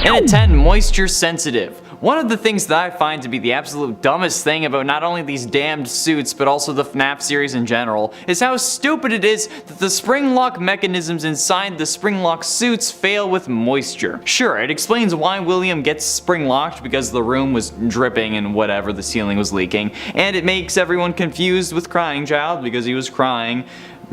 And at 10, moisture sensitive. One of the things that I find to be the absolute dumbest thing about not only these damned suits but also the FNAF series in general is how stupid it is that the Springlock mechanisms inside the Springlock suits fail with moisture. Sure, it explains why William gets spring-locked because the room was dripping and whatever, the ceiling was leaking, and it makes everyone confused with Crying Child because he was crying.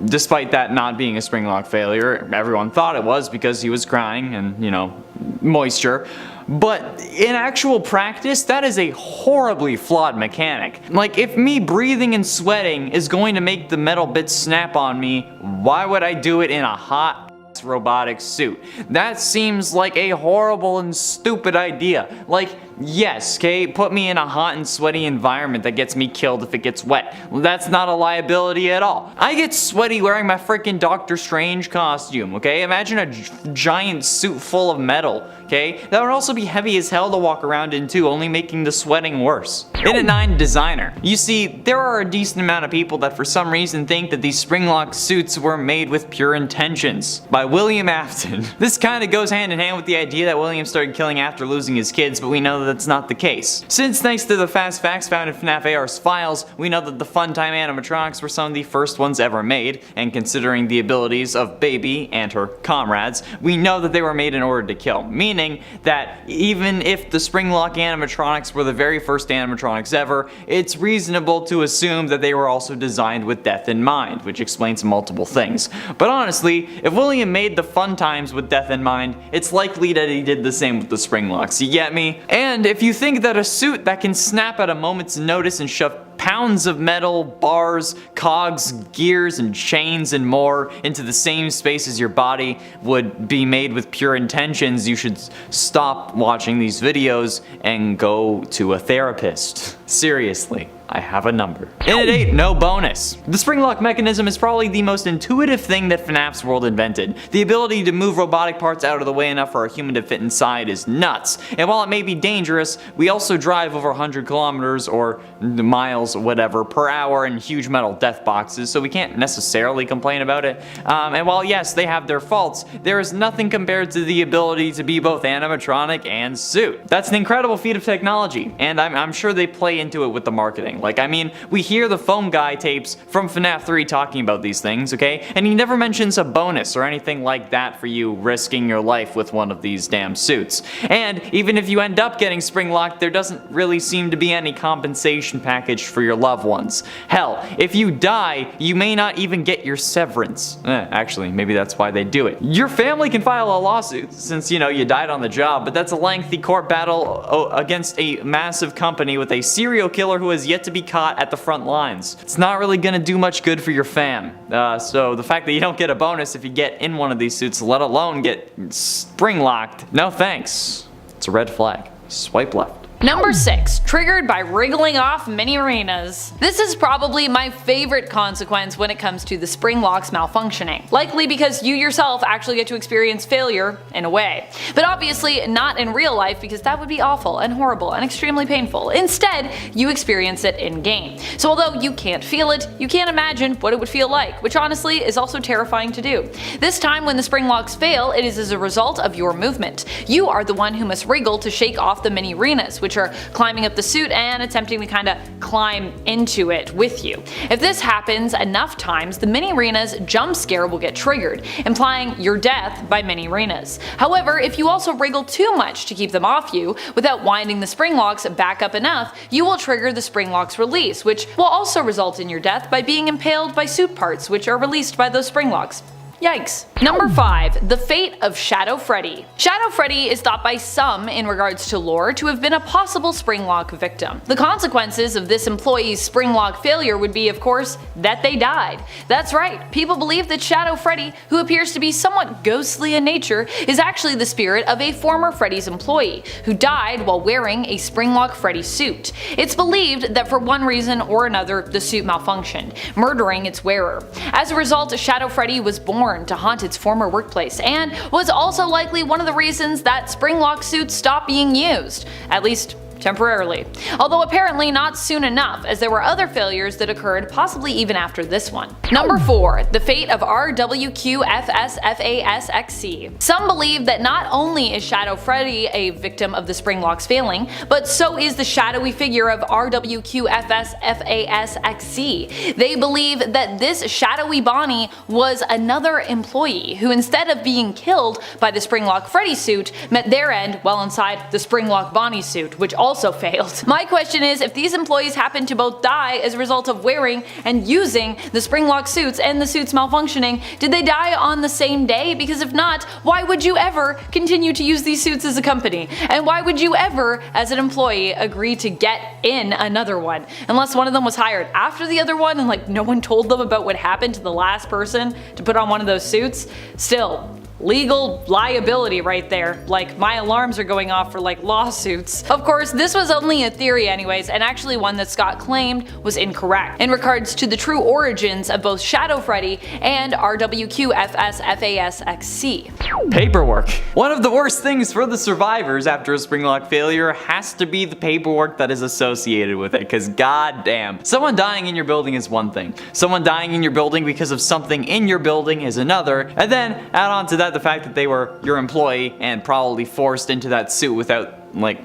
Despite that not being a Springlock failure, everyone thought it was because he was crying and, you know, moisture. But in actual practice, that is a horribly flawed mechanic. Like, if me breathing and sweating is going to make the metal bits snap on me, why would I do it in a hot robotic suit? That seems like a horrible and stupid idea. Like, yes, okay, put me in a hot and sweaty environment that gets me killed if it gets wet. That's not a liability at all. I get sweaty wearing my freaking Doctor Strange costume, okay? Imagine a giant suit full of metal, okay? That would also be heavy as hell to walk around in too, only making the sweating worse. In at 9, designer. You see, there are a decent amount of people that for some reason think that these Springlock suits were made with pure intentions. By William Afton. This kind of goes hand in hand with the idea that William started killing after losing his kids, but we know that that's not the case. Since thanks to the fast facts found in FNAF AR's files, we know that the Funtime animatronics were some of the first ones ever made, and considering the abilities of Baby and her comrades, we know that they were made in order to kill, meaning that even if the Springlock animatronics were the very first animatronics ever, it's reasonable to assume that they were also designed with death in mind, which explains multiple things. But honestly, if William made the Funtimes with death in mind, it's likely that he did the same with the Springlocks, you get me? And if you think that a suit that can snap at a moment's notice and shove pounds of metal, bars, cogs, gears, and chains and more into the same space as your body would be made with pure intentions, you should stop watching these videos and go to a therapist. Seriously. I have a number. In at 8, no bonus. The Springlock mechanism is probably the most intuitive thing that FNAF's world invented. The ability to move robotic parts out of the way enough for a human to fit inside is nuts. And while it may be dangerous, we also drive over 100 kilometers or miles, whatever, per hour in huge metal death boxes, so we can't necessarily complain about it. And while yes, they have their faults, there is nothing compared to the ability to be both animatronic and suit. That's an incredible feat of technology, and I'm sure they play into it with the marketing. Like, I mean, we hear the Foam Guy tapes from FNAF 3 talking about these things, okay? And he never mentions a bonus or anything like that for you risking your life with one of these damn suits. And even if you end up getting Springlocked, there doesn't really seem to be any compensation package for your loved ones. Hell, if you die, you may not even get your severance. Actually, maybe that's why they do it. Your family can file a lawsuit since, you know, you died on the job, but that's a lengthy court battle against a massive company with a serial killer who has yet to be caught at the front lines. It's not really gonna do much good for your fam. So the fact that you don't get a bonus if you get in one of these suits, let alone get spring-locked, no thanks. It's a red flag. Swipe left. Number 6. Triggered by wriggling off mini arenas. This is probably my favorite consequence when it comes to the Springlocks malfunctioning. Likely because you yourself actually get to experience failure in a way. But obviously not in real life because that would be awful and horrible and extremely painful. Instead, you experience it in game. So although you can't feel it, you can't imagine what it would feel like, which honestly is also terrifying to do. This time when the Springlocks fail, it is as a result of your movement. You are the one who must wriggle to shake off the mini arenas, which are climbing up the suit and attempting to kinda climb into it with you. If this happens enough times, the mini arena's jump scare will get triggered, implying your death by mini arenas. However, if you also wriggle too much to keep them off you, without winding the Springlocks back up enough, you will trigger the Springlocks release, which will also result in your death by being impaled by suit parts which are released by those Springlocks. Yikes. Number 5. The fate of Shadow Freddy. Shadow Freddy is thought by some, in regards to lore, to have been a possible Springlock victim. The consequences of this employee's Springlock failure would be, of course, that they died. That's right, people believe that Shadow Freddy, who appears to be somewhat ghostly in nature, is actually the spirit of a former Freddy's employee, who died while wearing a Springlock Freddy suit. It's believed that for one reason or another the suit malfunctioned, murdering its wearer. As a result, Shadow Freddy was born to haunt its former workplace, and was also likely one of the reasons that Springlock suits stopped being used, at least temporarily. Although apparently not soon enough, as there were other failures that occurred possibly even after this one. Number 4. The fate of RWQFSFASXC. Some believe that not only is Shadow Freddy a victim of the Springlock's failing, but so is the shadowy figure of RWQFSFASXC. They believe that this shadowy Bonnie was another employee who, instead of being killed by the Springlock Freddy suit, met their end while inside the Springlock Bonnie suit, which also failed. My question is, if these employees happen to both die as a result of wearing and using the Springlock suits and the suits malfunctioning, did they die on the same day? Because if not, why would you ever continue to use these suits as a company? And why would you ever, as an employee, agree to get in another one? Unless one of them was hired after the other one and like no one told them about what happened to the last person to put on one of those suits. Still, legal liability right there. Like, my alarms are going off for like lawsuits. Of course, this was only a theory anyways, and actually one that Scott claimed was incorrect in regards to the true origins of both Shadow Freddy and RWQFSFASXC. Paperwork. One of the worst things for the survivors after a Springlock failure has to be the paperwork that is associated with it, cause goddamn. Someone dying in your building is one thing. Someone dying in your building because of something in your building is another, and then add on to that the fact that they were your employee and probably forced into that suit without, like,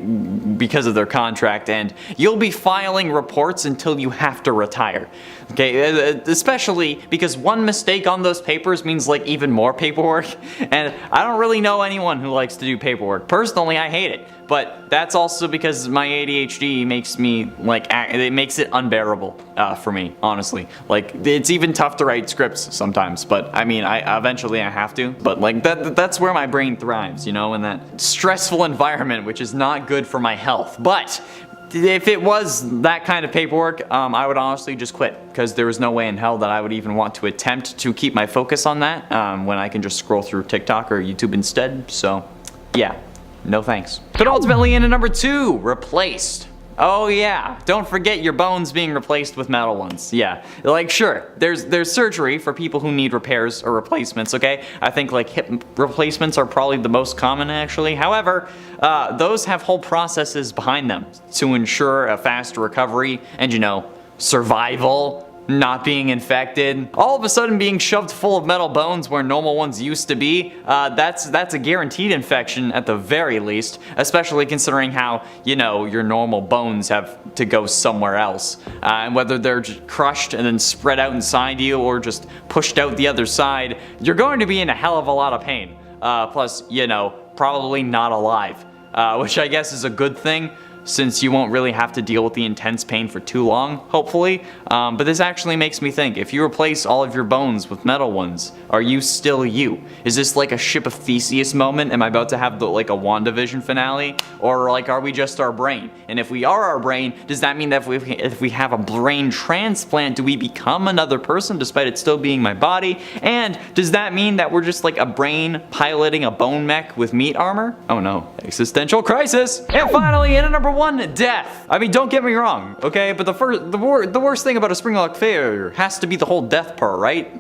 because of their contract, and you'll be filing reports until you have to retire. Okay, especially because one mistake on those papers means like even more paperwork, and I don't really know anyone who likes to do paperwork. Personally, I hate it, but that's also because my ADHD makes me like, it makes it unbearable for me, honestly. Like, it's even tough to write scripts sometimes, but I mean, eventually I have to, but like that's where my brain thrives, you know, in that stressful environment, which is not good for my health. But if it was that kind of paperwork, I would honestly just quit, because there was no way in hell that I would even want to attempt to keep my focus on that when I can just scroll through TikTok or YouTube instead. So yeah, no thanks. But ultimately, in at number 2, replaced. Oh yeah, don't forget your bones being replaced with metal ones. Yeah, like sure, there's surgery for people who need repairs or replacements, okay? I think like hip replacements are probably the most common actually. However, those have whole processes behind them to ensure a fast recovery and, you know, survival, not being infected. All of a sudden being shoved full of metal bones where normal ones used to be, that's a guaranteed infection at the very least, especially considering how, you know, your normal bones have to go somewhere else. And whether they're just crushed and then spread out inside you or just pushed out the other side, you're going to be in a hell of a lot of pain. Plus, you know, probably not alive, which I guess is a good thing, since you won't really have to deal with the intense pain for too long, hopefully. But this actually makes me think, if you replace all of your bones with metal ones, are you still you? Is this like a Ship of Theseus moment? Am I about to have like a WandaVision finale? Or like, are we just our brain? And if we are our brain, does that mean that if we have a brain transplant, do we become another person despite it still being my body? And does that mean that we're just like a brain piloting a bone mech with meat armor? Oh no, existential crisis! And finally, in at number 1, death. I mean, don't get me wrong, okay? But the worst thing about a Springlock failure has to be the whole death part, right?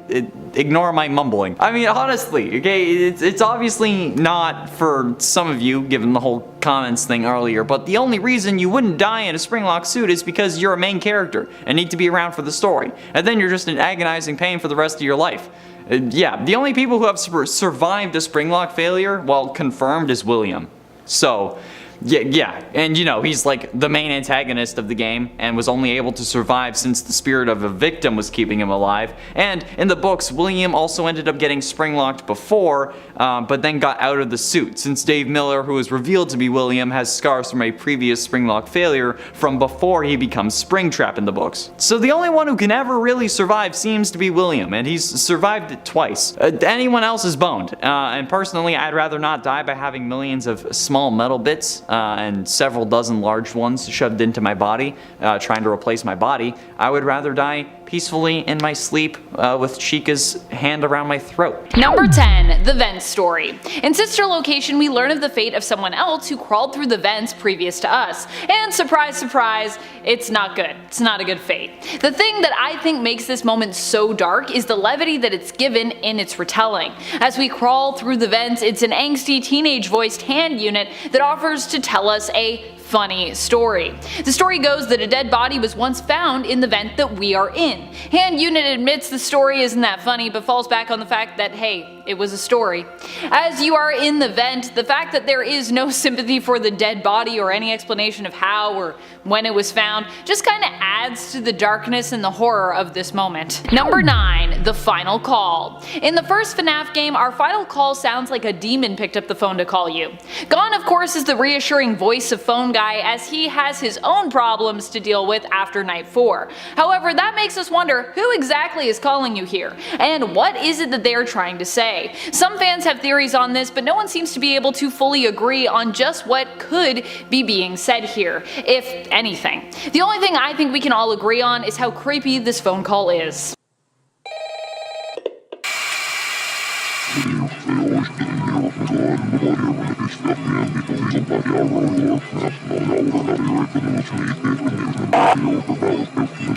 Ignore my mumbling. I mean, honestly, okay, it's obviously not for some of you, given the whole comments thing earlier, but the only reason you wouldn't die in a Springlock suit is because you're a main character and need to be around for the story, and then you're just in agonizing pain for the rest of your life. Yeah, the only people who have survived a Springlock failure, well, confirmed, is William. So, yeah, and you know, he's like the main antagonist of the game and was only able to survive since the spirit of a victim was keeping him alive. And in the books, William also ended up getting springlocked before, but then got out of the suit, since Dave Miller, who is revealed to be William, has scars from a previous Springlock failure from before he becomes Springtrap in the books. So the only one who can ever really survive seems to be William, and he's survived it twice. Anyone else is boned, and personally, I'd rather not die by having millions of small metal bits and several dozen large ones shoved into my body, trying to replace my body. I would rather die peacefully in my sleep with Chica's hand around my throat. Number 10. The Vents Story. In Sister Location, we learn of the fate of someone else who crawled through the vents previous to us. And surprise, surprise, it's not good. It's not a good fate. The thing that I think makes this moment so dark is the levity that it's given in its retelling. As we crawl through the vents, it's an angsty teenage-voiced hand unit that offers to tell us a funny story. The story goes that a dead body was once found in the vent that we are in. Hand unit admits the story isn't that funny, but falls back on the fact that, hey, it was a story. As you are in the vent, the fact that there is no sympathy for the dead body or any explanation of how or when it was found just kinda adds to the darkness and the horror of this moment. Number 9. The Final Call. In the first FNAF game, our final call sounds like a demon picked up the phone to call you. Gone, of course, is the reassuring voice of phone guy, as he has his own problems to deal with after night 4. However, that makes us wonder who exactly is calling you here, and what is it that they are trying to say. Some fans have theories on this, but no one seems to be able to fully agree on just what could be being said here, if anything. The only thing I think we can all agree on is how creepy this phone call is.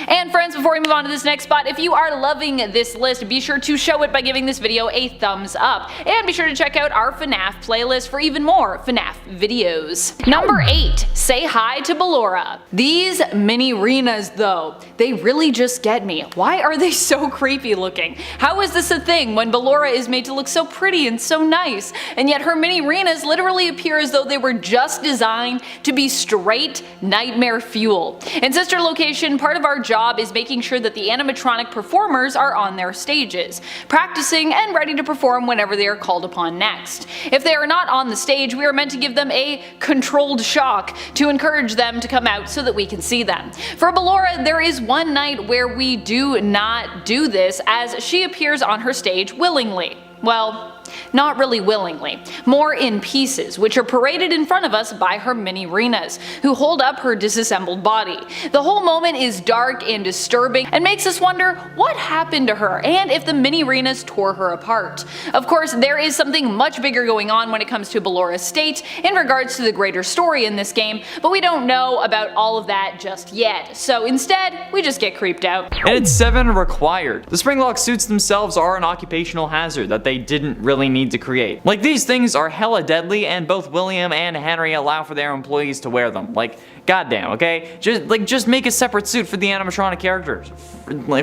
And friends, before we move on to this next spot, if you are loving this list, be sure to show it by giving this video a thumbs up. And be sure to check out our FNAF playlist for even more FNAF videos. Number 8. Say Hi to Ballora. These mini-renas though, they really just get me. Why are they so creepy looking? How is this a thing when Ballora is made to look so pretty and so nice, and yet her mini-renas literally appear as though they were just designed to be straight nightmare fuel. In Sister Location, part of our job is making sure that the animatronic performers are on their stages, practicing and ready to perform whenever they are called upon next. If they are not on the stage, we are meant to give them a controlled shock to encourage them to come out so that we can see them. For Ballora, there is one night where we do not do this, as she appears on her stage willingly. Well, not really willingly, more in pieces, which are paraded in front of us by her mini-renas, who hold up her disassembled body. The whole moment is dark and disturbing and makes us wonder what happened to her and if the mini-renas tore her apart. Of course, there is something much bigger going on when it comes to Ballora's state in regards to the greater story in this game, but we don't know about all of that just yet, so instead, we just get creeped out. And it's 7 required. The Springlock suits themselves are an occupational hazard that they didn't really need to create. Like, these things are hella deadly, and both William and Henry allow for their employees to wear them. Like, goddamn, okay? Just make a separate suit for the animatronic characters,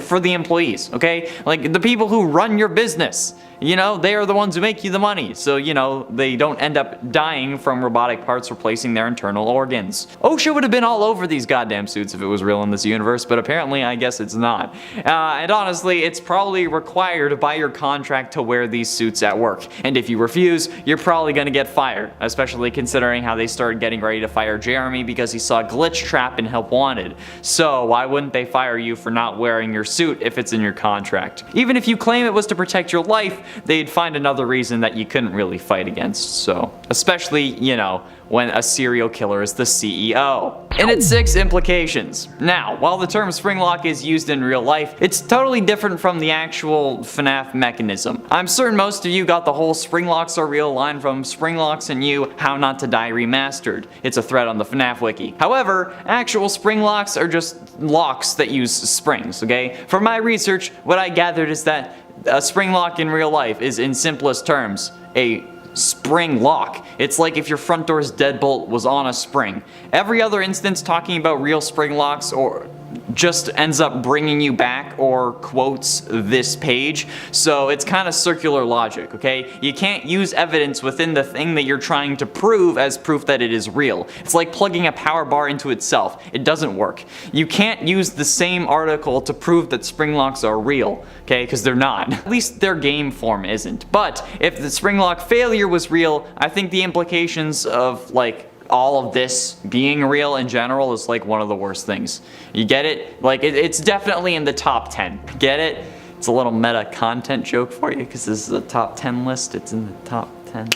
for the employees, okay? Like, the people who run your business. You know, they are the ones who make you the money, so, you know, they don't end up dying from robotic parts replacing their internal organs. OSHA would have been all over these goddamn suits if it was real in this universe, but apparently I guess it's not. And honestly, it's probably required by your contract to wear these suits at work, and if you refuse, you're probably gonna get fired, especially considering how they started getting ready to fire Jeremy because he saw Glitch Trap in Help Wanted. So why wouldn't they fire you for not wearing your suit if it's in your contract? Even if you claim it was to protect your life, they'd find another reason that you couldn't really fight against, so. Especially, you know, when a serial killer is the CEO. And its 6 implications. Now, while the term Springlock is used in real life, it's totally different from the actual FNAF mechanism. I'm certain most of you got the whole Springlocks are real line from Springlocks and You, How Not to Die Remastered. It's a thread on the FNAF wiki. However, actual Springlocks are just locks that use springs, okay? From my research, what I gathered is that a spring lock in real life is, in simplest terms, a spring lock. It's like if your front door's deadbolt was on a spring. Every other instance talking about real spring locks or just ends up bringing you back or quotes this page, so it's kind of circular logic, okay? You can't use evidence within the thing that you're trying to prove as proof that it is real. It's like plugging a power bar into itself. It doesn't work. You can't use the same article to prove that spring locks are real, okay? Because they're not. At least their game form isn't. But if the spring lock failure was real, I think the implications of, like, all of this being real in general is like one of the worst things. You get it? Like, it's definitely in the top 10. Get it? It's a little meta content joke for you because this is a top 10 list. It's in the top 10.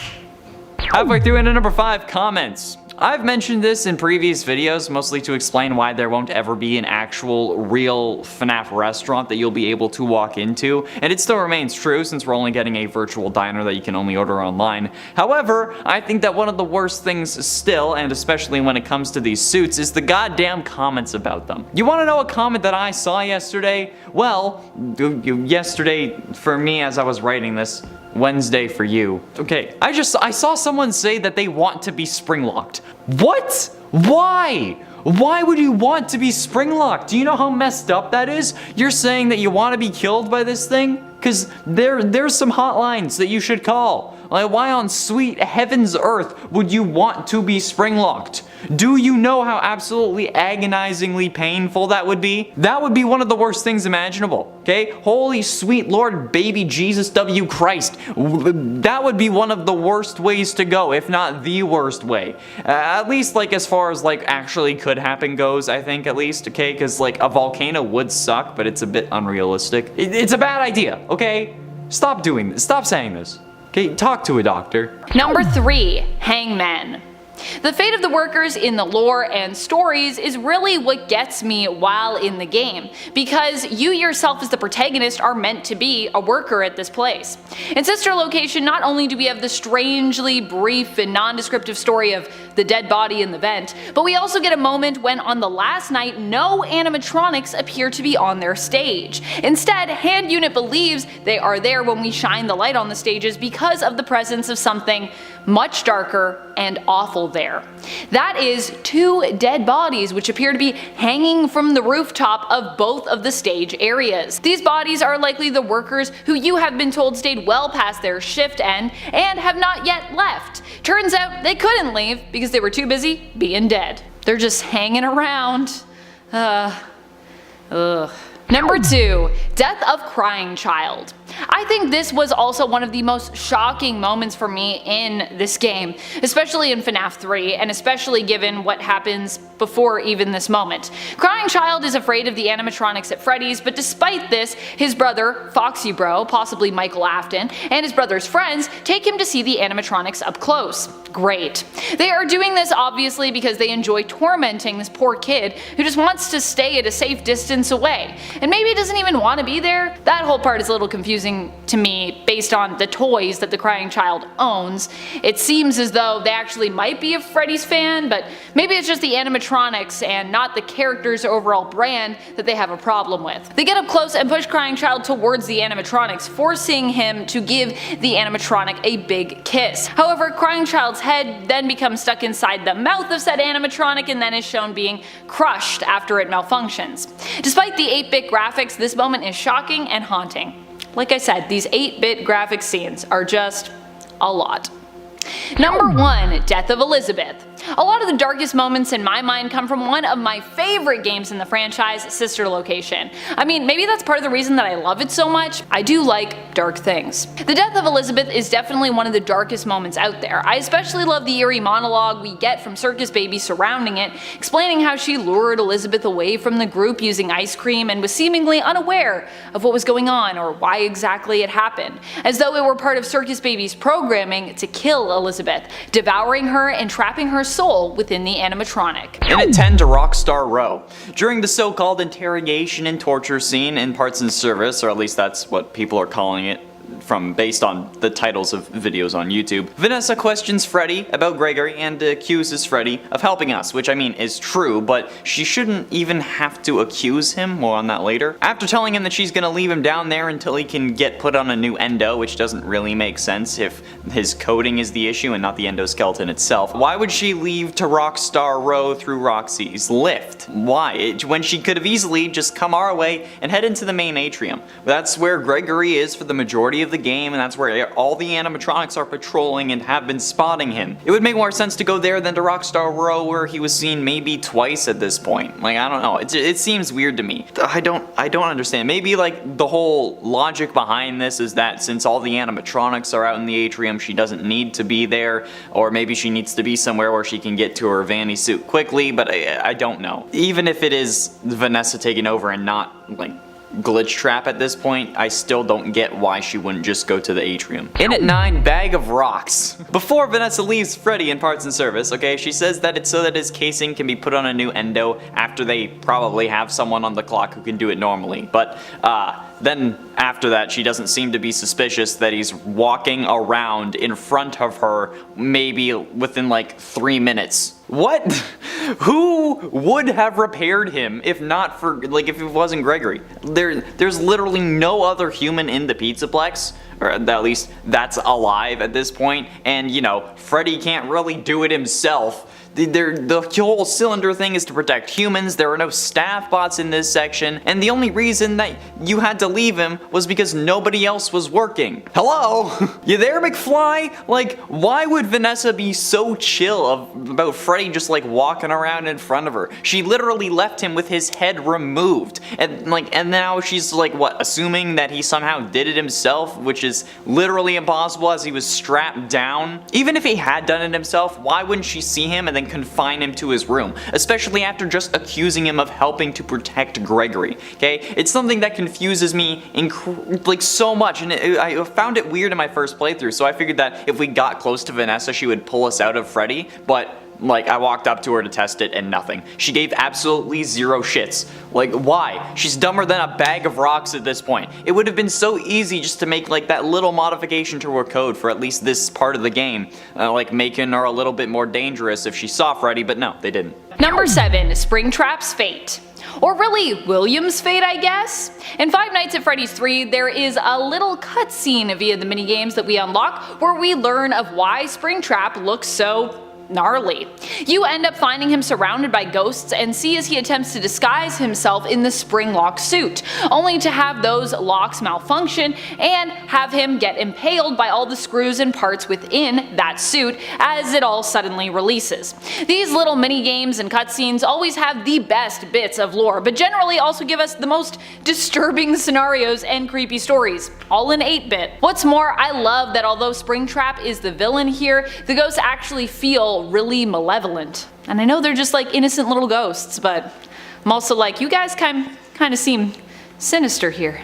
Halfway through into number 5, comments. I've mentioned this in previous videos, mostly to explain why there won't ever be an actual, real FNAF restaurant that you'll be able to walk into, and it still remains true since we're only getting a virtual diner that you can only order online. However, I think that one of the worst things still, and especially when it comes to these suits, is the goddamn comments about them. You wanna know a comment that I saw yesterday? Well, yesterday for me as I was writing this, Wednesday for you. Okay, I saw someone say that they want to be spring-locked. What? Why? Why would you want to be spring-locked? Do you know how messed up that is? You're saying that you want to be killed by this thing? Cause there's some hotlines that you should call. Like, why on sweet heaven's earth would you want to be spring-locked? Do you know how absolutely agonizingly painful that would be? That would be one of the worst things imaginable, okay? Holy sweet Lord baby Jesus W. Christ. That would be one of the worst ways to go, if not the worst way. At least like as far as like actually could happen goes, I think at least, okay? Cause like a volcano would suck, but it's a bit unrealistic. It's a bad idea, okay? Stop doing this, stop saying this. Okay, talk to a doctor. Number 3, hangmen. The fate of the workers in the lore and stories is really what gets me while in the game, because you yourself as the protagonist are meant to be a worker at this place. In Sister Location, not only do we have the strangely brief and nondescriptive story of the dead body in the vent, but we also get a moment when on the last night no animatronics appear to be on their stage. Instead, Hand Unit believes they are there when we shine the light on the stages because of the presence of something much darker and awful there. That is 2 dead bodies which appear to be hanging from the rooftop of both of the stage areas. These bodies are likely the workers who you have been told stayed well past their shift end and have not yet left. Turns out they couldn't leave because they were too busy being dead. They're just hanging around. Number 2, Death of Crying Child. I think this was also one of the most shocking moments for me in this game, especially in FNAF 3, and especially given what happens before even this moment. Crying Child is afraid of the animatronics at Freddy's, but despite this, his brother, Foxy Bro, possibly Michael Afton, and his brother's friends take him to see the animatronics up close. Great. They are doing this obviously because they enjoy tormenting this poor kid who just wants to stay at a safe distance away, and maybe doesn't even want to be there. That whole part is a little confusing to me based on the toys that the Crying Child owns. It seems as though they actually might be a Freddy's fan, but maybe it's just the animatronics and not the character's overall brand that they have a problem with. They get up close and push Crying Child towards the animatronics, forcing him to give the animatronic a big kiss. However, Crying Child's head then becomes stuck inside the mouth of said animatronic and then is shown being crushed after it malfunctions. Despite the 8-bit graphics, this moment is shocking and haunting. Like I said, these 8-bit graphic scenes are just a lot. Number 1, Death of Elizabeth. A lot of the darkest moments in my mind come from one of my favorite games in the franchise, Sister Location. I mean, maybe that's part of the reason that I love it so much. I do like dark things. The death of Elizabeth is definitely one of the darkest moments out there. I especially love the eerie monologue we get from Circus Baby surrounding it, explaining how she lured Elizabeth away from the group using ice cream and was seemingly unaware of what was going on or why exactly it happened, as though it were part of Circus Baby's programming to kill Elizabeth, devouring her and trapping her soul within the animatronic. In a 10 to Rockstar Row. During the so-called interrogation and torture scene in Parts and Service, or at least that's what people are calling it, based on the titles of videos on YouTube, Vanessa questions Freddy about Gregory and accuses Freddy of helping us, which I mean is true, but she shouldn't even have to accuse him. More on that later. After telling him that she's gonna leave him down there until he can get put on a new endo, which doesn't really make sense if his coding is the issue and not the endoskeleton itself. Why would she leave to Rockstar Row through Roxy's lift? Why? When she could have easily just come our way and head into the main atrium. That's where Gregory is for the majority of the game, and that's where all the animatronics are patrolling and have been spotting him. It would make more sense to go there than to Rockstar Row, where he was seen maybe twice at this point. Like, I don't know, it seems weird to me. I don't understand. Maybe like the whole logic behind this is that since all the animatronics are out in the atrium, she doesn't need to be there, or maybe she needs to be somewhere where she can get to her Vanny suit quickly, but I don't know. Even if it is Vanessa taking over and not like glitch trap at this point. I still don't get why she wouldn't just go to the atrium. In at 9, bag of rocks. Before Vanessa leaves Freddy in parts and service, okay, she says that it's so that his casing can be put on a new endo after they probably have someone on the clock who can do it normally. But then after that, she doesn't seem to be suspicious that he's walking around in front of her maybe within like 3 minutes. What? Who would have repaired him if not for, like, if it wasn't Gregory? There's literally no other human in the Pizzaplex, or at least that's alive at this point, and you know, Freddy can't really do it himself. The whole cylinder thing is to protect humans. There are no staff bots in this section, and the only reason that you had to leave him was because nobody else was working. Hello? You there, McFly? Like, why would Vanessa be so chill about Freddy just like walking around in front of her? She literally left him with his head removed, and now she's like, what, assuming that he somehow did it himself, which is literally impossible as he was strapped down. Even if he had done it himself, why wouldn't she see him and then confine him to his room, especially after just accusing him of helping to protect Gregory? Okay, it's something that confuses me like so much, and I found it weird in my first playthrough, so I figured that if we got close to Vanessa, she would pull us out of Freddy, but like, I walked up to her to test it and nothing. She gave absolutely zero shits. Like, why? She's dumber than a bag of rocks at this point. It would have been so easy just to make like that little modification to her code for at least this part of the game, like making her a little bit more dangerous if she saw Freddy, but no, they didn't. Number 7, Springtrap's fate. Or really, William's fate, I guess? In Five Nights at Freddy's 3, there is a little cutscene via the minigames that we unlock where we learn of why Springtrap looks so gnarly. You end up finding him surrounded by ghosts and see as he attempts to disguise himself in the Springlock suit, only to have those locks malfunction and have him get impaled by all the screws and parts within that suit as it all suddenly releases. These little mini games and cutscenes always have the best bits of lore, but generally also give us the most disturbing scenarios and creepy stories, all in 8-bit. What's more, I love that although Springtrap is the villain here, the ghosts actually feel really malevolent. And I know they're just like innocent little ghosts, but I'm also like, you guys kind of seem sinister here.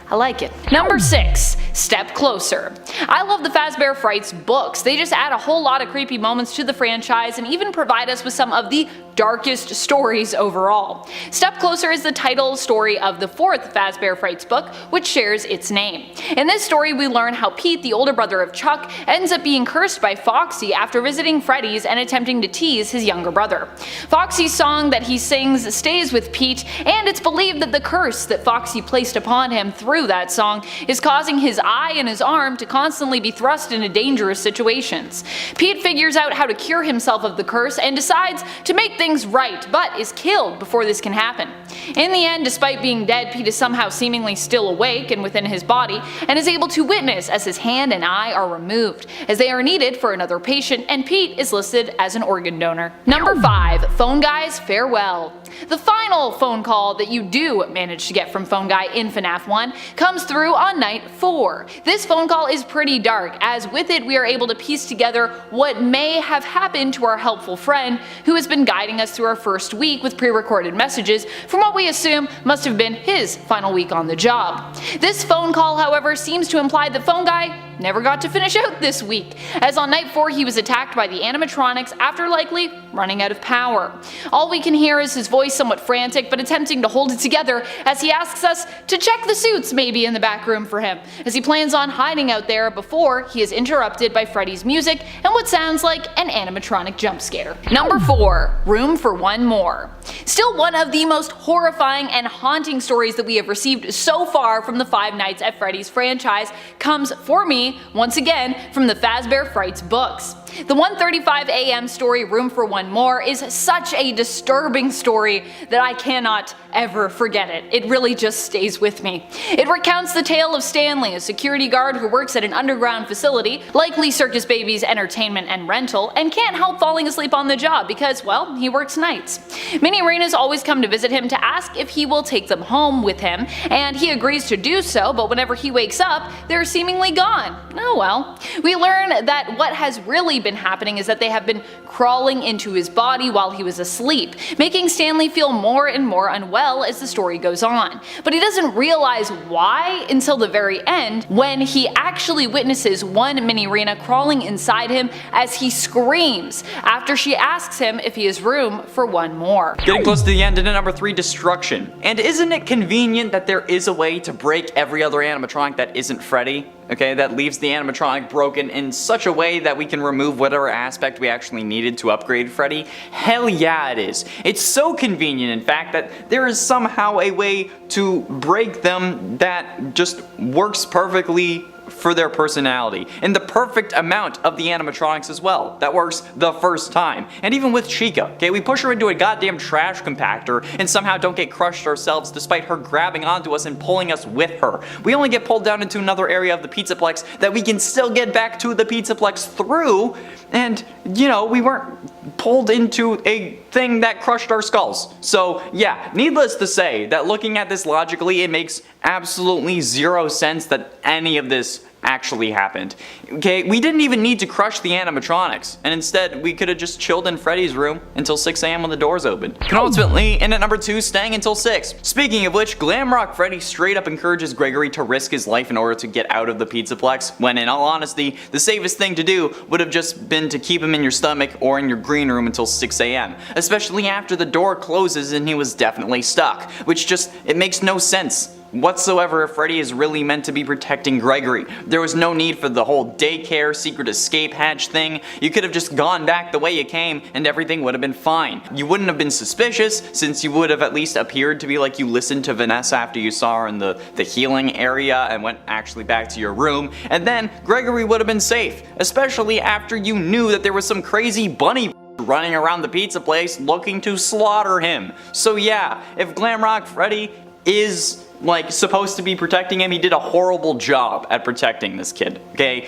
I like it. Number 6, Step Closer. I love the Fazbear Frights books. They just add a whole lot of creepy moments to the franchise and even provide us with some of the darkest stories overall. Step Closer is the title story of the 4th Fazbear Frights book, which shares its name. In this story, we learn how Pete, the older brother of Chuck, ends up being cursed by Foxy after visiting Freddy's and attempting to tease his younger brother. Foxy's song that he sings stays with Pete, and it's believed that the curse that Foxy placed upon him through that song is causing his eye and his arm to constantly be thrust into dangerous situations. Pete figures out how to cure himself of the curse and decides to make things right, but is killed before this can happen. In the end, despite being dead, Pete is somehow seemingly still awake and within his body, and is able to witness as his hand and eye are removed, as they are needed for another patient, and Pete is listed as an organ donor. Number 5, Phone Guy's Farewell. The final phone call that you do manage to get from Phone Guy in FNAF 1 comes through on night 4. This phone call is pretty dark, as with it we are able to piece together what may have happened to our helpful friend who has been guiding us through our first week with pre-recorded messages from what we assume must have been his final week on the job. This phone call, however, seems to imply that Phone Guy never got to finish out this week, as on night 4 he was attacked by the animatronics after likely running out of power. All we can hear is his voice somewhat frantic but attempting to hold it together as he asks us to check the suits maybe in the back room for him, as he plans on hiding out there before he is interrupted by Freddy's music and what sounds like an animatronic jump scare. Number 4, Room for One More. Still one of the most horrifying and haunting stories that we have received so far from the Five Nights at Freddy's franchise comes, for me, once again, from the Fazbear Frights books. The 1:35 a.m. story Room for One More is such a disturbing story that I cannot ever forget it. It really just stays with me. It recounts the tale of Stanley, a security guard who works at an underground facility, likely Circus Baby's entertainment and rental, and can't help falling asleep on the job because, well, he works nights. Many arenas always come to visit him to ask if he will take them home with him, and he agrees to do so, but whenever he wakes up, they're seemingly gone. Oh well. We learn that what has really been happening is that they have been crawling into his body while he was asleep, making Stanley feel more and more unwell as the story goes on. But he doesn't realize why until the very end, when he actually witnesses one Minirena crawling inside him as he screams after she asks him if he has room for one more. Getting close to the end into number 3, Destruction. And isn't it convenient that there is a way to break every other animatronic that isn't Freddy? Okay, that leaves the animatronic broken in such a way that we can remove whatever aspect we actually needed to upgrade Freddy? Hell yeah it is. It's so convenient, in fact, that there is somehow a way to break them that just works perfectly for their personality, and the perfect amount of the animatronics as well. That works the first time. And even with Chica, okay, we push her into a goddamn trash compactor and somehow don't get crushed ourselves despite her grabbing onto us and pulling us with her. We only get pulled down into another area of the Pizzaplex that we can still get back to the Pizzaplex through, and you know, we weren't pulled into a thing that crushed our skulls. So yeah, needless to say that looking at this logically, it makes absolutely zero sense that any of this actually happened. Okay, we didn't even need to crush the animatronics, and instead we could have just chilled in Freddy's room until 6 a.m. when the doors opened. Ultimately, in at number 2, staying until 6. Speaking of which, Glamrock Freddy straight up encourages Gregory to risk his life in order to get out of the Pizzaplex, when in all honesty, the safest thing to do would have just been to keep him in your stomach or in your green room until 6 a.m. Especially after the door closes and he was definitely stuck, which just, it makes no sense whatsoever if Freddy is really meant to be protecting Gregory. There was no need for the whole daycare secret escape hatch thing. You could have just gone back the way you came and everything would have been fine. You wouldn't have been suspicious since you would have at least appeared to be like you listened to Vanessa after you saw her in the healing area and went actually back to your room, and then Gregory would have been safe, especially after you knew that there was some crazy bunny running around the pizza place looking to slaughter him. So yeah, if Glamrock Freddy is like supposed to be protecting him, he did a horrible job at protecting this kid. Okay,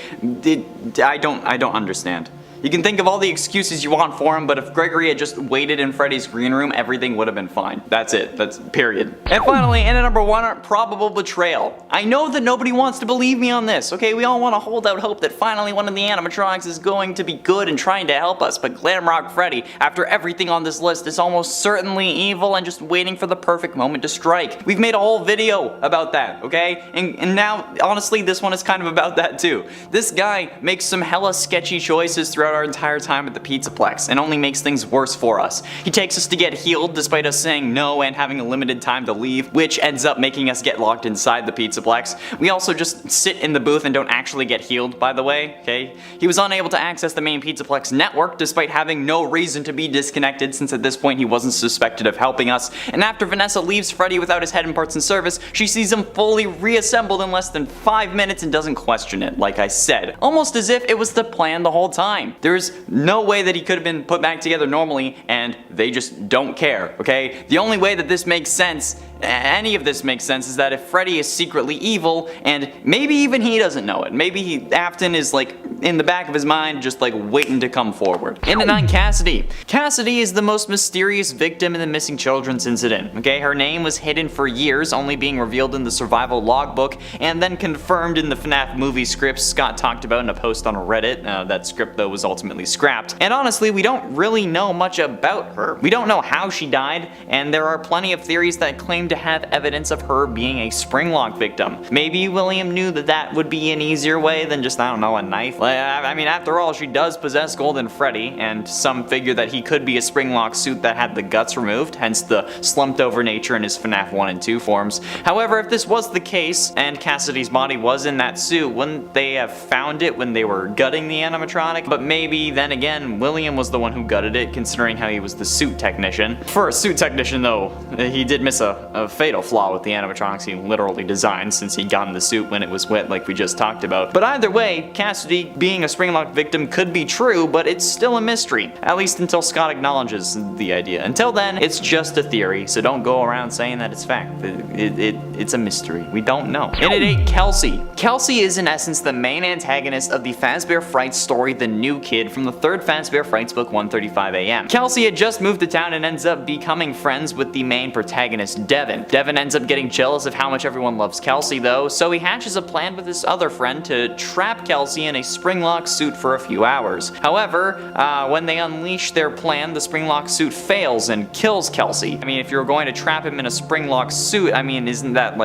I don't understand. You can think of all the excuses you want for him, but if Gregory had just waited in Freddy's green room, everything would have been fine. That's it. That's period. And finally, in at number 1, probable betrayal. I know that nobody wants to believe me on this, okay? We all want to hold out hope that finally one of the animatronics is going to be good and trying to help us, but Glamrock Freddy, after everything on this list, is almost certainly evil and just waiting for the perfect moment to strike. We've made a whole video about that, okay? And now, honestly, this one is kind of about that too. This guy makes some hella sketchy choices throughout our entire time at the Pizzaplex and only makes things worse for us. He takes us to get healed despite us saying no and having a limited time to leave, which ends up making us get locked inside the Pizzaplex. We also just sit in the booth and don't actually get healed, by the way, okay? He was unable to access the main Pizzaplex network despite having no reason to be disconnected, since at this point he wasn't suspected of helping us. And after Vanessa leaves Freddy without his head and parts in service, she sees him fully reassembled in less than 5 minutes and doesn't question it, like I said. Almost as if it was the plan the whole time. There's no way that he could have been put back together normally, and they just don't care, okay? The only way that this makes sense, any of this makes sense, is that if Freddy is secretly evil, and maybe even he doesn't know it. Maybe Afton is like in the back of his mind just like waiting to come forward. In at 9, Cassidy. Cassidy is the most mysterious victim in the missing children's incident, okay? Her name was hidden for years, only being revealed in the survival logbook and then confirmed in the FNAF movie script Scott talked about in a post on Reddit. That script though was ultimately scrapped. And honestly, we don't really know much about her. We don't know how she died, and there are plenty of theories that claim to have evidence of her being a Springlock victim. Maybe William knew that that would be an easier way than just, I don't know, a knife. I mean, after all, she does possess Golden Freddy, and some figure that he could be a Springlock suit that had the guts removed, hence the slumped over nature in his FNAF 1 and 2 forms. However, if this was the case, and Cassidy's body was in that suit, wouldn't they have found it when they were gutting the animatronic? But maybe, then again, William was the one who gutted it, considering how he was the suit technician. For a suit technician though, he did miss a fatal flaw with the animatronics he literally designed, since he got in the suit when it was wet like we just talked about. But either way, Cassidy being a Springlock victim could be true, but it's still a mystery. At least until Scott acknowledges the idea. Until then, it's just a theory, so don't go around saying that it's fact. It's a mystery. We don't know. In at 8, Kelsey. Kelsey is in essence the main antagonist of the Fazbear Frights story The New Kid from the 3rd Fazbear Frights book 135 AM. Kelsey had just moved to town and ends up becoming friends with the main protagonist, Devin. Devin ends up getting jealous of how much everyone loves Kelsey though, so he hatches a plan with his other friend to trap Kelsey in a Springlock suit for a few hours. However, when they unleash their plan, the Springlock suit fails and kills Kelsey. I mean, if you're going to trap him in a Springlock suit, I mean, isn't that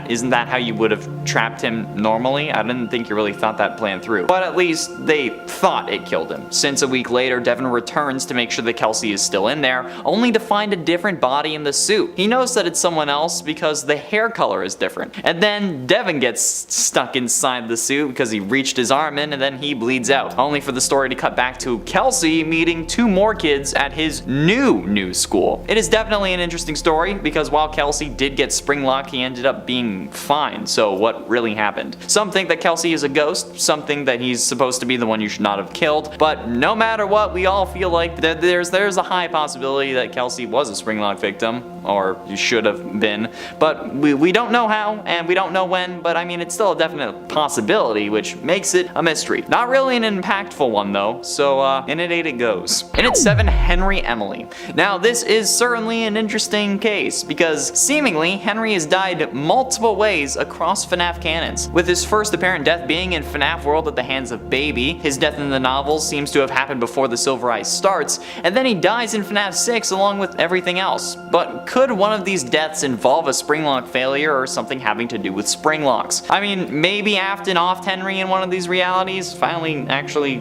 isn't that how you would have trapped him normally? I didn't think you really thought that plan through. But at least they thought it killed him, since a week later, Devin returns to make sure that Kelsey is still in there, only to find a different body in the suit. He knows that it's someone else because the hair color is different. And then Devin gets stuck inside the suit because he reached his arm in and then he bleeds out, only for the story to cut back to Kelsey meeting 2 more kids at his new school. It is definitely an interesting story because while Kelsey did get Springlock, he ended up being fine. So what really happened? Some think that Kelsey is a ghost, some think that he's supposed to be the one you should not have killed, but no matter what, we all feel like that there's a high possibility that Kelsey was a Springlock victim, or you should have been, but we don't know how and we don't know when, but I mean it's still a definite possibility, which makes it a mystery. Not really an impactful one though, so in at 8 it goes. In at 7, Henry Emily. Now this is certainly an interesting case, because seemingly Henry has died multiple ways across FNAF canons, with his first apparent death being in FNAF World at the hands of Baby. His death in the novels seems to have happened before the Silver Eye starts, and then he dies in FNAF 6 along with everything else. But could one of these deaths involve a Springlock failure or something having to do with Springlocks? I mean, maybe Afton offed Henry in one of these realities, finally actually,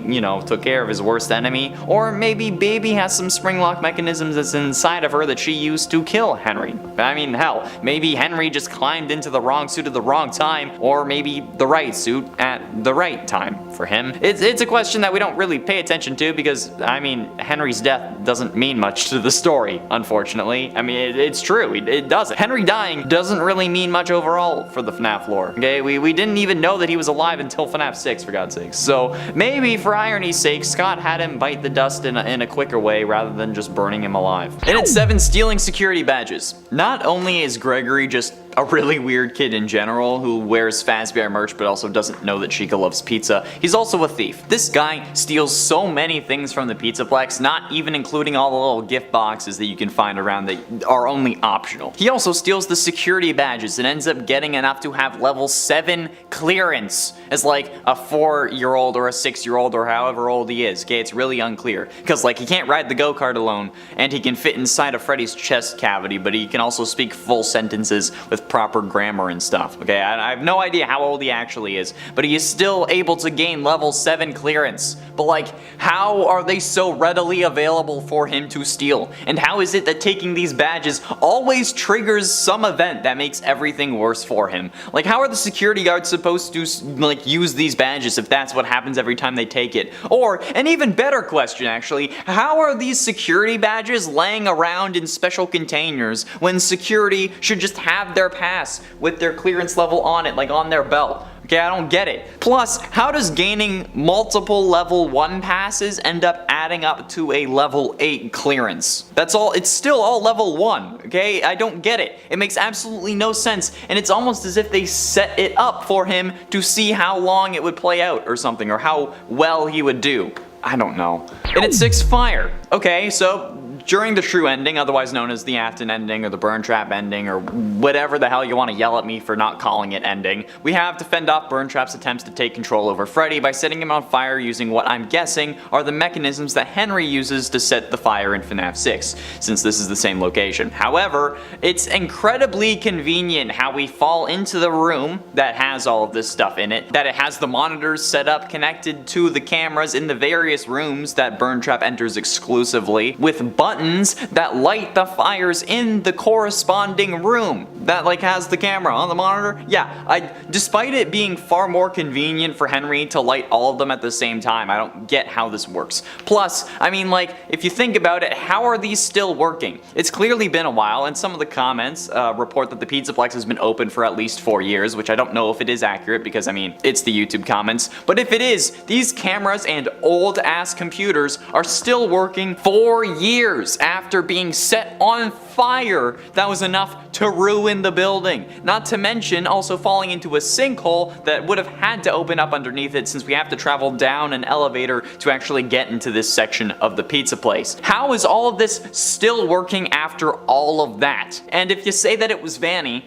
took care of his worst enemy, or maybe Baby has some Springlock mechanisms that's inside of her that she used to kill Henry. I mean, hell, maybe Henry just climbed into the wrong suit at the wrong time, or maybe the right suit at the right time for him. It's a question that we don't really pay attention to because, I mean, Henry's death doesn't mean much to the story, unfortunately. I mean, it's true, it doesn't. Henry dying doesn't really mean much overall for the FNAF lore, okay? We didn't even know that he was alive until FNAF 6, for God's sakes. So maybe for irony's sake, Scott had him bite the dust in a quicker way rather than just burning him alive. And at 7, stealing security badges. Not only is Gregory just a really weird kid in general who wears Fazbear merch but also doesn't know that Chica loves pizza, he's also a thief. This guy steals so many things from the Pizzaplex, not even including all the little gift boxes that you can find around that are only optional. He also steals the security badges and ends up getting enough to have level 7 clearance as like a 4-year-old or a 6-year-old or however old he is. Okay, it's really unclear because like he can't ride the go-kart alone and he can fit inside of Freddy's chest cavity, but he can also speak full sentences with proper grammar and stuff. Okay, I have no idea how old he actually is, but he is still able to gain level 7 clearance. But like, how are they so readily available for him to steal? And how is it that taking these badges always triggers some event that makes everything worse for him? Like, how are the security guards supposed to like use these badges if that's what happens every time they take it? Or, an even better question actually, how are these security badges laying around in special containers when security should just have their pass with their clearance level on it, like on their belt? Okay, I don't get it. Plus, how does gaining multiple level 1 passes end up adding up to a level 8 clearance? That's all, it's still all level 1, okay? I don't get it. It makes absolutely no sense, and it's almost as if they set it up for him to see how long it would play out or something, or how well he would do. I don't know. And at 6, fire. Okay, so during the true ending, otherwise known as the Afton ending or the Burn Trap ending or whatever the hell you want to yell at me for not calling it ending, we have to fend off Burn Trap's attempts to take control over Freddy by setting him on fire using what I'm guessing are the mechanisms that Henry uses to set the fire in FNAF 6, since this is the same location. However, it's incredibly convenient how we fall into the room that has all of this stuff in it, that it has the monitors set up connected to the cameras in the various rooms that Burn Trap enters exclusively, with buttons that light the fires in the corresponding room that like has the camera on the monitor. Yeah, despite it being far more convenient for Henry to light all of them at the same time, I don't get how this works. Plus, I mean, like, if you think about it, how are these still working? It's clearly been a while, and some of the comments report that the Pizzaplex has been open for at least 4 years, which I don't know if it is accurate because, I mean, it's the YouTube comments. But if it is, these cameras and old-ass computers are still working 4 years after being set on fire that was enough to ruin the building. Not to mention also falling into a sinkhole that would have had to open up underneath it, since we have to travel down an elevator to actually get into this section of the pizza place. How is all of this still working after all of that? And if you say that it was Vanny,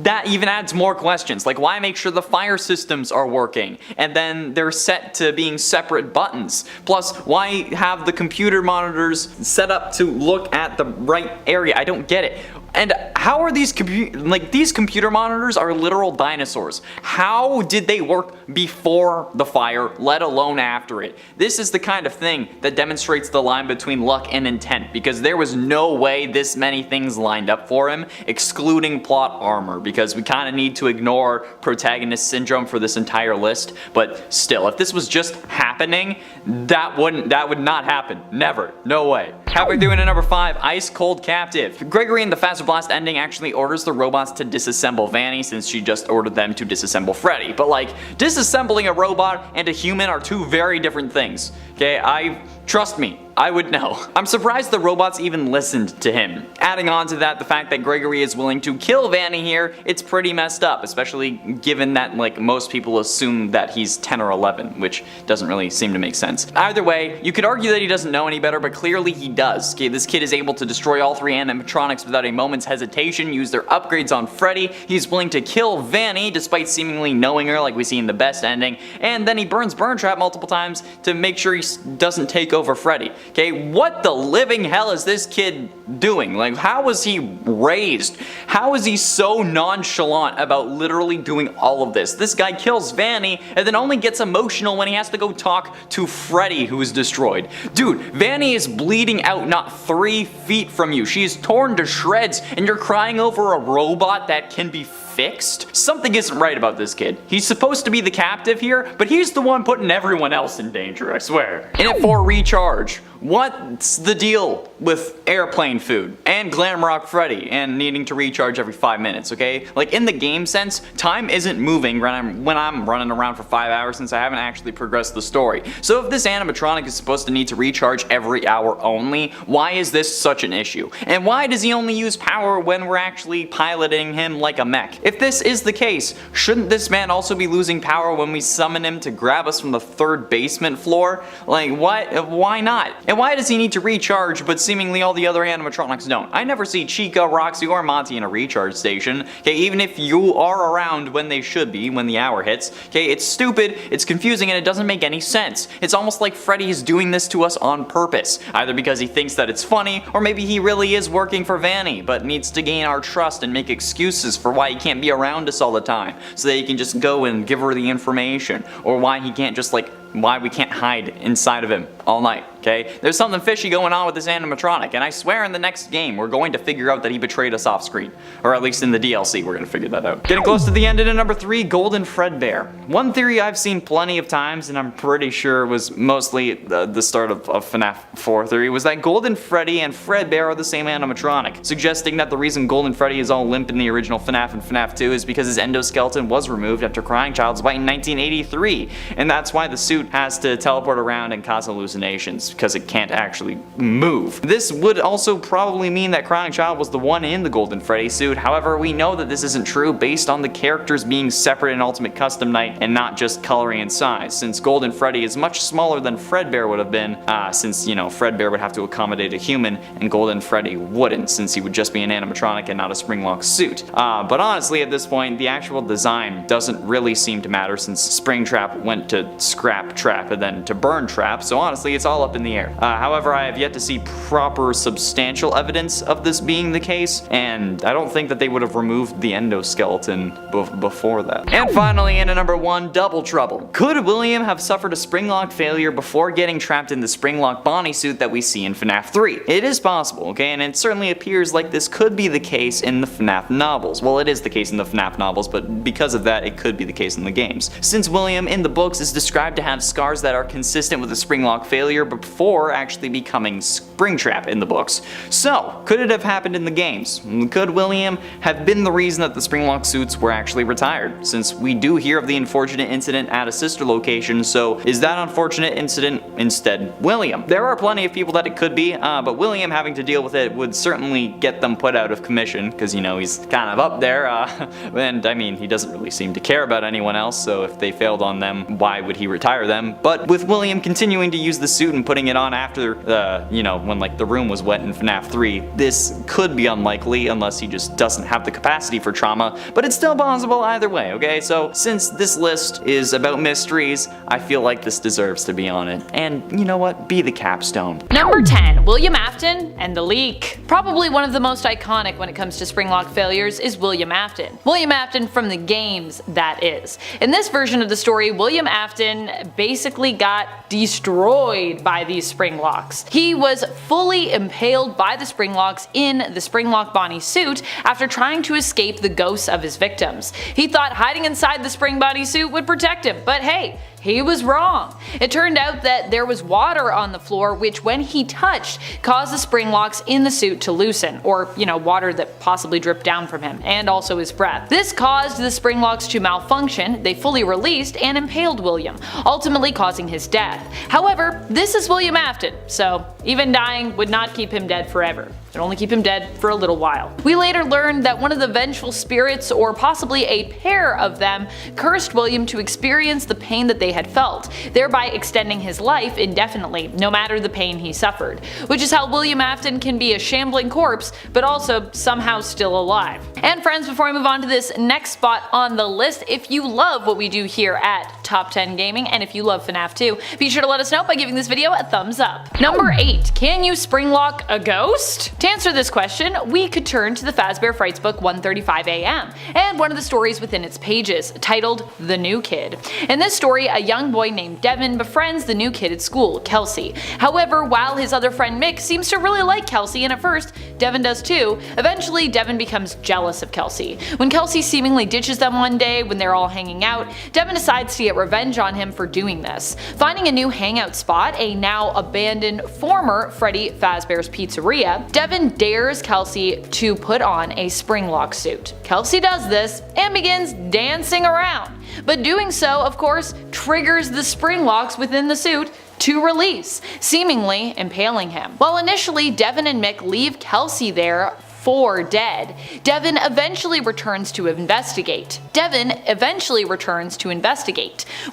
that even adds more questions. Like, why make sure the fire systems are working and then they're set to being separate buttons? Plus, why have the computer monitors set up to look at the right area? I don't get it. And how are these these computer monitors are literal dinosaurs. How did they work before the fire, let alone after it? This is the kind of thing that demonstrates the line between luck and intent, because there was no way this many things lined up for him, excluding plot armor, because we kind of need to ignore protagonist syndrome for this entire list. But still, if this was just happening, that would not happen. Never. No way. Halfway through into number 5, Ice Cold Captive. Gregory in the Faster Blast ending actually orders the robots to disassemble Vanny, since she just ordered them to disassemble Freddy. But like, disassembling a robot and a human are two very different things. Okay, trust me, I would know. I'm surprised the robots even listened to him. Adding on to that, the fact that Gregory is willing to kill Vanny here, it's pretty messed up, especially given that like most people assume that he's 10 or 11, which doesn't really seem to make sense. Either way, you could argue that he doesn't know any better, but clearly he does. Okay, this kid is able to destroy all 3 animatronics without a moment's hesitation, use their upgrades on Freddy, he's willing to kill Vanny despite seemingly knowing her like we see in the best ending, and then he burns Burn Trap multiple times to make sure he doesn't take over Freddy. Okay, what the living hell is this kid doing? Like, how was he raised? How is he so nonchalant about literally doing all of this? This guy kills Vanny and then only gets emotional when he has to go talk to Freddy, who is destroyed. Dude, Vanny is bleeding out not 3 feet from you. She is torn to shreds and you're crying over a robot that can be fixed? Something isn't right about this kid. He's supposed to be the captive here, but he's the one putting everyone else in danger, I swear. In it for Recharge. What's the deal with airplane food and Glamrock Freddy and needing to recharge every 5 minutes, okay? Like, in the game sense, time isn't moving when I'm running around for 5 hours, since I haven't actually progressed the story. So if this animatronic is supposed to need to recharge every hour only, why is this such an issue? And why does he only use power when we're actually piloting him like a mech? If this is the case, shouldn't this man also be losing power when we summon him to grab us from the 3rd basement floor? Like, what? Why not? And why does he need to recharge but seemingly all the other animatronics don't? I never see Chica, Roxy, or Monty in a recharge station. Okay, even if you are around when they should be, when the hour hits. Okay, it's stupid, it's confusing, and it doesn't make any sense. It's almost like Freddy is doing this to us on purpose, either because he thinks that it's funny, or maybe he really is working for Vanny, but needs to gain our trust and make excuses for why he can't be around us all the time, so that he can just go and give her the information, or why he can't just why we can't hide inside of him all night, okay? There's something fishy going on with this animatronic, and I swear in the next game we're going to figure out that he betrayed us off screen. Or at least in the DLC we're going to figure that out. Getting close to the end into number 3, Golden Fredbear. One theory I've seen plenty of times, and I'm pretty sure it was mostly the start of FNAF 4 theory, was that Golden Freddy and Fredbear are the same animatronic, suggesting that the reason Golden Freddy is all limp in the original FNAF and FNAF 2 is because his endoskeleton was removed after Crying Child's bite in 1983, and that's why the suit has to teleport around and cause hallucinations, because it can't actually move. This would also probably mean that Crying Child was the one in the Golden Freddy suit. However, we know that this isn't true based on the characters being separate in Ultimate Custom Night and not just coloring and size, since Golden Freddy is much smaller than Fredbear would have been, since, you know, Fredbear would have to accommodate a human and Golden Freddy wouldn't, since he would just be an animatronic and not a Springlock suit. But honestly, at this point, the actual design doesn't really seem to matter, since Springtrap went to Scrap Trap and then to Burn Trap, so honestly it's all up in the air. However, I have yet to see proper substantial evidence of this being the case, and I don't think that they would have removed the endoskeleton before that. And finally, into number 1, Double Trouble. Could William have suffered a Springlock failure before getting trapped in the Springlock Bonnie suit that we see in FNAF 3? It is possible, okay, and it certainly appears like this could be the case in the FNAF novels. Well, it is the case in the FNAF novels, but because of that, it could be the case in the games. Since William in the books is described to have scars that are consistent with a Springlock failure before actually becoming Springtrap in the books. So, could it have happened in the games? Could William have been the reason that the Springlock suits were actually retired? Since we do hear of the unfortunate incident at a sister location, so is that unfortunate incident instead William? There are plenty of people that it could be, but William having to deal with it would certainly get them put out of commission, because, you know, he's kind of up there, and I mean, he doesn't really seem to care about anyone else, so if they failed on them, why would he retire them, but with William continuing to use the suit and putting it on after, when like the room was wet in FNAF 3, this could be unlikely unless he just doesn't have the capacity for trauma, but it's still possible either way, okay? So since this list is about mysteries, I feel like this deserves to be on it. And you know what? Be the capstone. Number 10. William Afton and the leak. Probably one of the most iconic when it comes to Springlock failures is William Afton. William Afton from the games, that is. In this version of the story, William Afton basically got destroyed by these Springlocks. He was fully impaled by the Springlocks in the Springlock Bonnie suit after trying to escape the ghosts of his victims. He thought hiding inside the Spring Bonnie suit would protect him, but hey, he was wrong. It turned out that there was water on the floor which, when he touched, caused the Springlocks in the suit to loosen, or water that possibly dripped down from him, and also his breath. This caused the Springlocks to malfunction, they fully released, and impaled William, ultimately causing his death. However, this is William Afton, so even dying would not keep him dead forever. It would only keep him dead for a little while. We later learned that one of the vengeful spirits, or possibly a pair of them, cursed William to experience the pain that they had felt, thereby extending his life indefinitely, no matter the pain he suffered. Which is how William Afton can be a shambling corpse, but also somehow still alive. And friends, before I move on to this next spot on the list, if you love what we do here at Top 10 Gaming, and if you love FNAF 2, be sure to let us know by giving this video a thumbs up. Number 8. Can you Springlock a ghost? To answer this question, we could turn to the Fazbear Frights book 135 AM, and one of the stories within its pages, titled The New Kid. In this story, a young boy named Devin befriends the new kid at school, Kelsey. However, while his other friend Mick seems to really like Kelsey, and at first, Devin does too, eventually Devin becomes jealous of Kelsey. When Kelsey seemingly ditches them one day when they're all hanging out, Devin decides to get revenge on him for doing this. Finding a new hangout spot, a now abandoned former Freddy Fazbear's Pizzeria, Devin dares Kelsey to put on a Springlock suit. Kelsey does this and begins dancing around, but doing so, of course, triggers the Springlocks within the suit to release, seemingly impaling him. While initially Devin and Mick leave Kelsey there for dead, Devin eventually returns to investigate,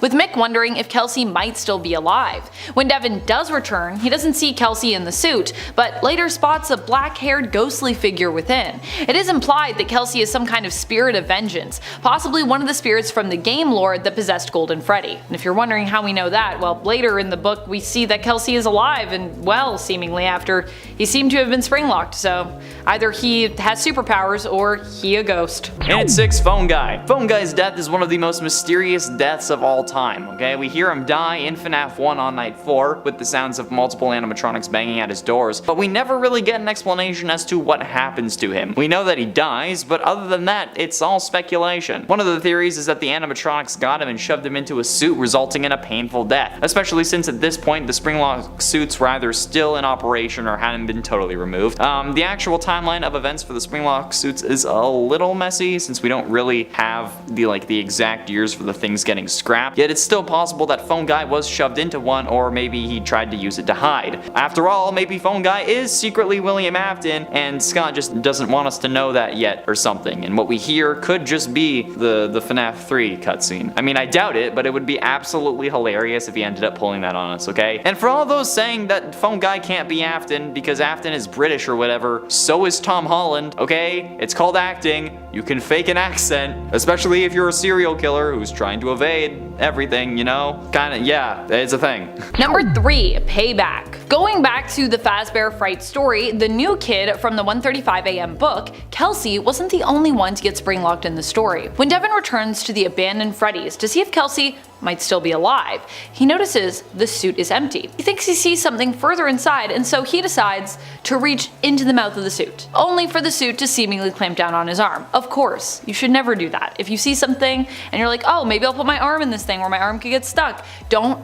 with Mick wondering if Kelsey might still be alive. When Devin does return, he doesn't see Kelsey in the suit, but later spots a black-haired ghostly figure within. It is implied that Kelsey is some kind of spirit of vengeance, possibly one of the spirits from the game lore that possessed Golden Freddy. And if you're wondering how we know that, well, later in the book we see that Kelsey is alive and well, seemingly, after he seemed to have been Springlocked, so either he has superpowers or he a ghost. And at 6, Phone Guy. Phone Guy's death is one of the most mysterious deaths of all time, okay? We hear him die in FNAF 1 on night 4 with the sounds of multiple animatronics banging at his doors, but we never really get an explanation as to what happens to him. We know that he dies, but other than that, it's all speculation. One of the theories is that the animatronics got him and shoved him into a suit, resulting in a painful death, especially since at this point the Springlock suits were either still in operation or hadn't been totally removed. The actual timeline of events for the Springlock suits is a little messy since we don't really have the exact years for the things getting scrapped, yet it's still possible that Phone Guy was shoved into one, or maybe he tried to use it to hide. After all, maybe Phone Guy is secretly William Afton and Scott just doesn't want us to know that yet or something, and what we hear could just be the FNAF 3 cutscene. I mean, I doubt it, but it would be absolutely hilarious if he ended up pulling that on us, okay? And for all those saying that Phone Guy can't be Afton because Afton is British or whatever, so is Tom Holland, okay? It's called acting. You can fake an accent, especially if you're a serial killer who's trying to evade everything, you know? Kinda, yeah, it's a thing. Number 3. Payback. Going back to the Fazbear Fright story, the new kid from the 135 AM book, Kelsey, wasn't the only one to get Springlocked in the story. When Devin returns to the abandoned Freddy's to see if Kelsey might still be alive, he notices the suit is empty. He thinks he sees something further inside, and so he decides to reach into the mouth of the suit, only for the suit to seemingly clamp down on his arm. Of course, you should never do that. If you see something and you're like, oh, maybe I'll put my arm in this thing where my arm could get stuck, don't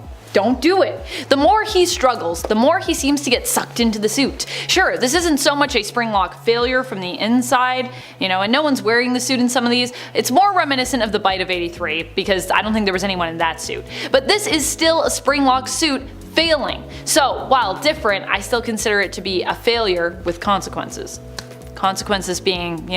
do it. The more he struggles, the more he seems to get sucked into the suit. Sure, this isn't so much a Springlock failure from the inside, and no one's wearing the suit in some of these. It's more reminiscent of the Bite of 83, because I don't think there was anyone in that suit. But this is still a Springlock suit failing. So, while different, I still consider it to be a failure with consequences. Consequences being,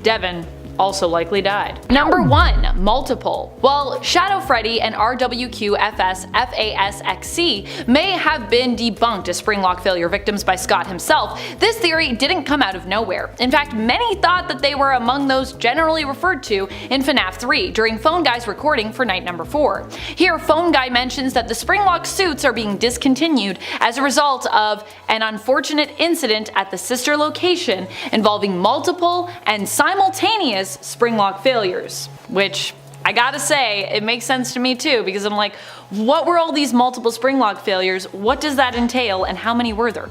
Devin also likely died. Number 1. Multiple. While Shadow Freddy and RWQFS-FASXC may have been debunked as Springlock failure victims by Scott himself, this theory didn't come out of nowhere. In fact, many thought that they were among those generally referred to in FNAF 3 during Phone Guy's recording for night number 4. Here, Phone Guy mentions that the Springlock suits are being discontinued as a result of an unfortunate incident at the sister location involving multiple and simultaneous Springlock failures. Which, I gotta say, it makes sense to me too, because I'm like, what were all these multiple Springlock failures, what does that entail, and how many were there?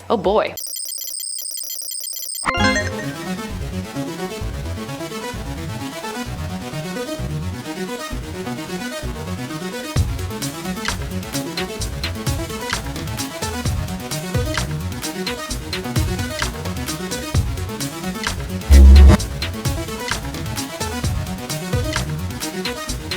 Oh boy.